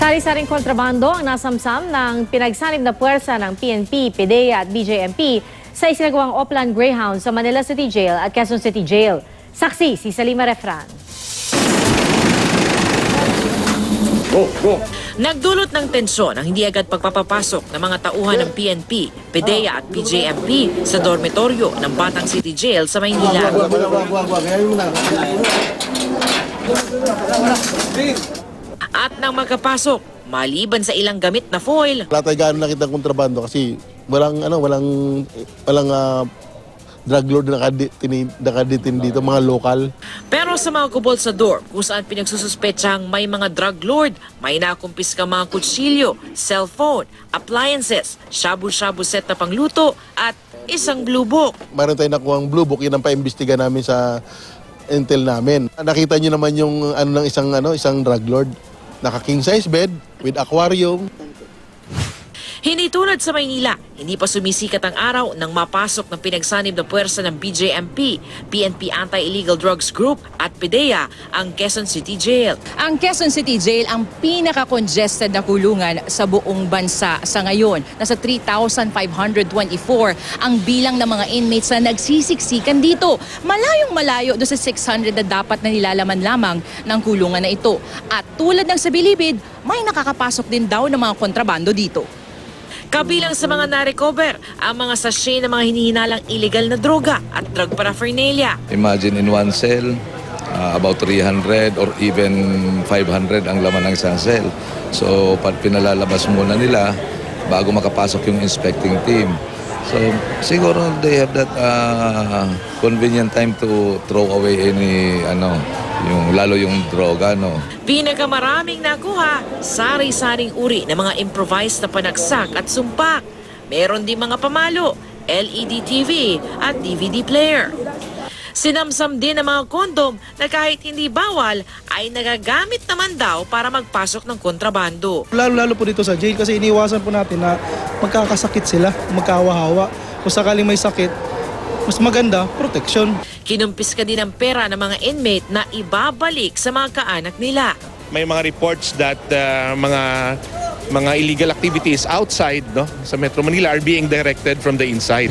Sari-saring kontrabando ang nasamsam ng pinagsanib na puwersa ng PNP, PDEA at BJMP sa isinagawang Oplan Greyhound sa Manila City Jail at Quezon City Jail. Saksi si Salima Refran. Nagdulot ng tensyon ang hindi agad pagpapapasok ng mga tauhan ng PNP, PDEA at BJMP sa dormitoryo ng Batang City Jail sa Maynila. At nang magkapasok, maliban sa ilang gamit na foil, wala tayo gaano nakita ng kontrabando kasi walang drug lord na nakaditin dito, mga lokal. Pero sa mga kubol sa door kung saan pinagsususpetsang may mga drug lord, may nakumpiska mga kutsilyo, cellphone, appliances, shabu-shabu set na pangluto at isang blue book. Meron tayo nakuhang blue book, yun ang paimbestiga namin sa intel namin. Nakita niyo naman yung ng isang drug lord. Naka-king size bed with aquarium. Hindi tulad sa Maynila, hindi pa sumisikat ang araw nang mapasok ng pinagsanib na puwersa ng BJMP, PNP Anti-Illegal Drugs Group at PDEA ang Quezon City Jail. Ang Quezon City Jail ang pinaka-congested na kulungan sa buong bansa sa ngayon. Nasa 3,524 ang bilang ng mga inmates na nagsisiksikan dito. Malayong-malayo do sa 600 na dapat na nilalaman lamang ng kulungan na ito. At tulad ng sa Bilibid, may nakakapasok din daw ng mga kontrabando dito. Kabilang sa mga na-recover ang mga sachet ng mga hinihinalang illegal na droga at drug paraphernalia. Imagine in one cell, about 300 or even 500 ang laman ng isang cell. So pinalalabas muna nila bago makapasok yung inspecting team. So siguro they have that convenient time to throw away any lalo yung droga, Pinakamaraming nakuha, sari-saring uri ng mga improvised na panagsak at sumpak. Meron din mga pamalo, LED TV at DVD player. Sinamsam din ang mga kondom na kahit hindi bawal ay nagagamit naman daw para magpasok ng kontrabando. Lalo po dito sa jail kasi iniwasan po natin na magkakasakit sila, magkahawa-hawa. Kung sakaling may sakit, mas maganda, protection. Kinumpiska din ang pera ng mga inmate na ibabalik sa mga kaanak nila. May mga reports that mga illegal activities outside sa Metro Manila are being directed from the inside.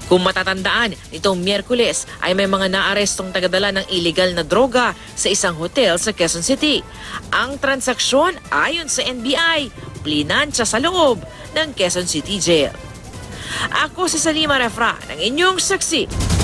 Kung matatandaan, nitong Miyerkules ay may mga naarestong tagadala ng illegal na droga sa isang hotel sa Quezon City. Ang transaksyon ayon sa NBI, plinansya sa loob ng Quezon City Jail. Ako si Salima Refran, ang inyong saksi.